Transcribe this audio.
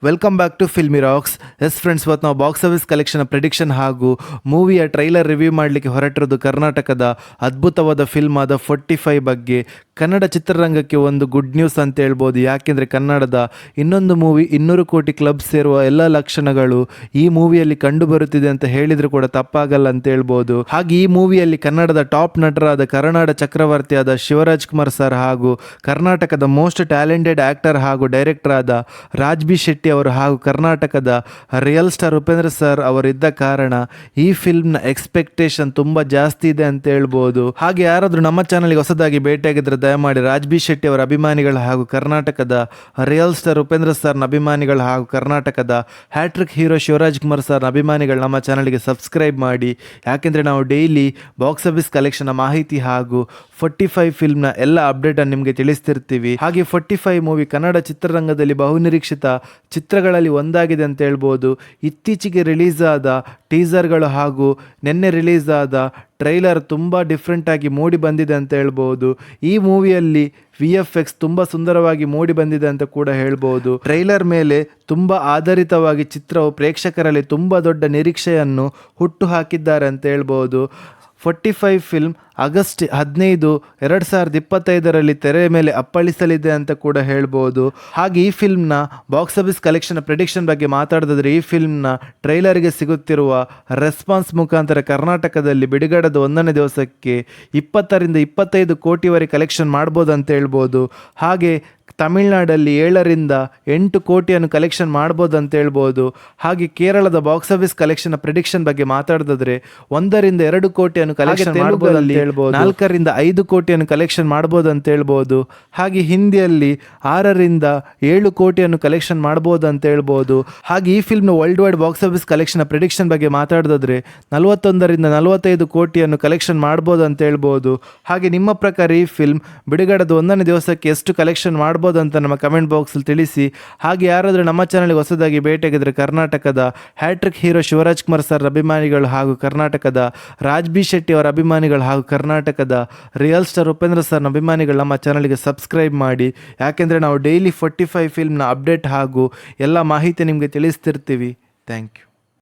Welcome back to filmy rocks. Yes friends, ಇವತ್ತು ನಾವು box office collection prediction ಹಾಗೂ ಮೂವಿಯ trailer review ಮಾಡಲಿಕ್ಕೆ ಹೊರಟಿರೋದು ಕರ್ನಾಟಕದ ಅದ್ಭುತವಾದ ಫಿಲ್ಮ್ ಆದ 45 ಬಗ್ಗೆ. ಕನ್ನಡ ಚಿತ್ರರಂಗಕ್ಕೆ ಒಂದು ಗುಡ್ ನ್ಯೂಸ್ ಅಂತ ಹೇಳ್ಬೋದು. ಯಾಕೆಂದರೆ ಕನ್ನಡದ ಇನ್ನೊಂದು ಮೂವಿ 200 ಕೋಟಿ ಕ್ಲಬ್ ಸೇರುವ ಎಲ್ಲ ಲಕ್ಷಣಗಳು ಈ ಮೂವಿಯಲ್ಲಿ ಕಂಡು ಬರುತ್ತಿದೆ ಅಂತ ಹೇಳಿದರೂ ಕೂಡ ತಪ್ಪಾಗಲ್ಲ ಅಂತ ಹೇಳ್ಬೋದು. ಹಾಗೆ ಈ ಮೂವಿಯಲ್ಲಿ ಕನ್ನಡದ ಟಾಪ್ ನಟರಾದ ಕರುನಾಡ ಚಕ್ರವರ್ತಿಯಾದ ಶಿವರಾಜ್ ಕುಮಾರ್ ಸರ್ ಹಾಗೂ ಕರ್ನಾಟಕದ ಮೋಸ್ಟ್ ಟ್ಯಾಲೆಂಟೆಡ್ ಆಕ್ಟರ್ ಹಾಗೂ ಡೈರೆಕ್ಟರ್ ಆದ ರಾಜ್ ಬಿ ಶೆಟ್ಟಿ ಅವರು ಹಾಗೂ ಕರ್ನಾಟಕದ ರಿಯಲ್ ಸ್ಟಾರ್ ಉಪೇಂದ್ರ ಸರ್ ಅವರಿದ್ದ ಕಾರಣ ಈ ಫಿಲ್ಮ್ನ ಎಕ್ಸ್ಪೆಕ್ಟೇಷನ್ ತುಂಬ ಜಾಸ್ತಿ ಇದೆ ಅಂತ ಹೇಳ್ಬೋದು. ಹಾಗೆ ಯಾರಾದರೂ ನಮ್ಮ ಚಾನಲ್ಗೆ ಹೊಸದಾಗಿ ಭೇಟಿಯಾಗಿದ್ದರೆ ದಯಮಾಡಿ ರಾಜ್ ಬಿ ಶೆಟ್ಟಿ ಅವರ ಅಭಿಮಾನಿಗಳು ಹಾಗೂ ಕರ್ನಾಟಕದ ರಿಯಲ್ ಸ್ಟಾರ್ ಉಪೇಂದ್ರ ಸರ್ನ ಅಭಿಮಾನಿಗಳು ಹಾಗೂ ಕರ್ನಾಟಕದ ಹ್ಯಾಟ್ರಿಕ್ ಹೀರೋ ಶಿವರಾಜ್ ಕುಮಾರ್ ಸರ್ನ ಅಭಿಮಾನಿಗಳು ನಮ್ಮ ಚಾನಲ್ಗೆ ಸಬ್ಸ್ಕ್ರೈಬ್ ಮಾಡಿ. ಯಾಕೆಂದರೆ ನಾವು ಡೈಲಿ ಬಾಕ್ಸ್ ಆಫೀಸ್ ಕಲೆಕ್ಷನ್ನ ಮಾಹಿತಿ ಹಾಗೂ 45 ಫಿಲ್ಮ್ನ ಎಲ್ಲ ಅಪ್ಡೇಟನ್ನು ನಿಮಗೆ ತಿಳಿಸ್ತಿರ್ತೀವಿ. ಹಾಗೆ 45 ಮೂವಿ ಕನ್ನಡ ಚಿತ್ರರಂಗದಲ್ಲಿ ಬಹುನಿರೀಕ್ಷಿತ ಚಿತ್ರಗಳಲ್ಲಿ ಒಂದಾಗಿದೆ ಅಂತ ಹೇಳ್ಬೋದು. ಇತ್ತೀಚೆಗೆ ರಿಲೀಸ್ ಆದ ಟೀಸರ್ಗಳು ಹಾಗೂ ನಿನ್ನೆ ರಿಲೀಸ್ ಆದ ಟ್ರೈಲರ್ ತುಂಬ ಡಿಫ್ರೆಂಟಾಗಿ ಮೂಡಿ ಬಂದಿದೆ ಅಂತ ಹೇಳ್ಬೋದು. ಈ ಮೂವಿಯಲ್ಲಿ VFX ತುಂಬ ಸುಂದರವಾಗಿ ಮೂಡಿ ಬಂದಿದೆ ಅಂತ ಕೂಡ ಹೇಳ್ಬೋದು. ಟ್ರೈಲರ್ ಮೇಲೆ ತುಂಬ ಆಧಾರಿತವಾಗಿ ಚಿತ್ರವು ಪ್ರೇಕ್ಷಕರಲ್ಲಿ ತುಂಬ ದೊಡ್ಡ ನಿರೀಕ್ಷೆಯನ್ನು ಹುಟ್ಟು ಹಾಕಿದ್ದಾರೆ ಅಂತ ಹೇಳ್ಬೋದು. 45 ಫಿಲ್ಮ್ ಆಗಸ್ಟ್ 15, 2025 ತೆರೆ ಮೇಲೆ ಅಪ್ಪಳಿಸಲಿದೆ ಅಂತ ಕೂಡ ಹೇಳ್ಬೋದು. ಹಾಗೆ ಈ ಫಿಲ್ಮ್ನ ಬಾಕ್ಸ್ ಆಫೀಸ್ ಕಲೆಕ್ಷನ್ ಪ್ರಿಡಿಕ್ಷನ್ ಬಗ್ಗೆ ಮಾತಾಡಿದ್ರೆ ಈ ಫಿಲ್ಮ್ನ ಟ್ರೈಲರ್ಗೆ ಸಿಗುತ್ತಿರುವ ರೆಸ್ಪಾನ್ಸ್ ಮುಖಾಂತರ ಕರ್ನಾಟಕದಲ್ಲಿ ಬಿಡುಗಡೆದ 1ನೇ ದಿವಸಕ್ಕೆ 20ರಿಂದ 25 ಕೋಟಿವರೆಗೆ ಕಲೆಕ್ಷನ್ ಮಾಡ್ಬೋದು ಅಂತ ಹೇಳ್ಬೋದು. ಹಾಗೆ ತಮಿಳುನಾಡಲ್ಲಿ 7ರಿಂದ 8 ಕೋಟಿಯನ್ನು ಕಲೆಕ್ಷನ್ ಮಾಡ್ಬೋದು ಅಂತ ಹೇಳ್ಬೋದು. ಹಾಗೆ ಕೇರಳದ ಬಾಕ್ಸ್ ಆಫೀಸ್ ಕಲೆಕ್ಷನ್ ಪ್ರಿಡಿಕ್ಷನ್ ಬಗ್ಗೆ ಮಾತಾಡಿದ್ರೆ 1ರಿಂದ 2 ಕೋಟಿಯನ್ನು ಕಲೆಕ್ಷನ್ ಮಾಡ್ಬೋದು ಅಂತ ಹೇಳ್ಬೋದು. 4ರಿಂದ 5 ಕೋಟಿಯನ್ನು ಕಲೆಕ್ಷನ್ ಮಾಡ್ಬೋದು ಅಂತ ಹೇಳ್ಬೋದು. ಹಾಗೆ ಹಿಂದಿಯಲ್ಲಿ 6ರಿಂದ 7 ಕೋಟಿಯನ್ನು ಕಲೆಕ್ಷನ್ ಮಾಡ್ಬೋದು ಅಂತ ಹೇಳ್ಬೋದು. ಹಾಗೆ ಈ ಫಿಲ್ಮ್ನ world wide box office collection prediction ಬಗ್ಗೆ ಮಾತಾಡಿದ್ರೆ 41ರಿಂದ 45 ಕೋಟಿಯನ್ನು ಕಲೆಕ್ಷನ್ ಮಾಡ್ಬೋದು ಅಂತ ಹೇಳ್ಬೋದು. ಹಾಗೆ ನಿಮ್ಮ ಪ್ರಕಾರ ಈ ಫಿಲ್ಮ್ ಬಿಡುಗಡೆದ 1ನೇ ದಿವಸಕ್ಕೆ ಎಷ್ಟು ಕಲೆಕ್ಷನ್ ಮಾಡ್ಬೋದು ಅಂತ ನಮ್ಮ ಕಮೆಂಟ್ ಬಾಕ್ಸಲ್ಲಿ ತಿಳಿಸಿ. ಹಾಗೆ ಯಾರಾದರೂ ನಮ್ಮ ಚಾನಲ್ಗೆ ಹೊಸದಾಗಿ ಭೇಟಿಯಾಗಿದ್ದರೆ ಕರ್ನಾಟಕದ hat trick hero Shivaraj Kumar sir ಅಭಿಮಾನಿಗಳು ಹಾಗೂ ಕರ್ನಾಟಕದ ರಾಜ್ ಬಿ ಶೆಟ್ಟಿ ಅವರ ಅಭಿಮಾನಿಗಳು ಹಾಗೂ ಕರ್ನಾಟಕದ ರಿಯಲ್ ಸ್ಟಾರ್ ಉಪೇಂದ್ರ ಸರ್ನ ಅಭಿಮಾನಿಗಳು ನಮ್ಮ ಚಾನಲ್ಗೆ ಸಬ್ಸ್ಕ್ರೈಬ್ ಮಾಡಿ. ಯಾಕೆಂದರೆ ನಾವು ಡೈಲಿ 45 ಫಿಲ್ಮ್ನ ಅಪ್ಡೇಟ್ ಹಾಗೂ ಎಲ್ಲ ಮಾಹಿತಿ ನಿಮಗೆ ತಿಳಿಸ್ತಿರ್ತೀವಿ. Thank you.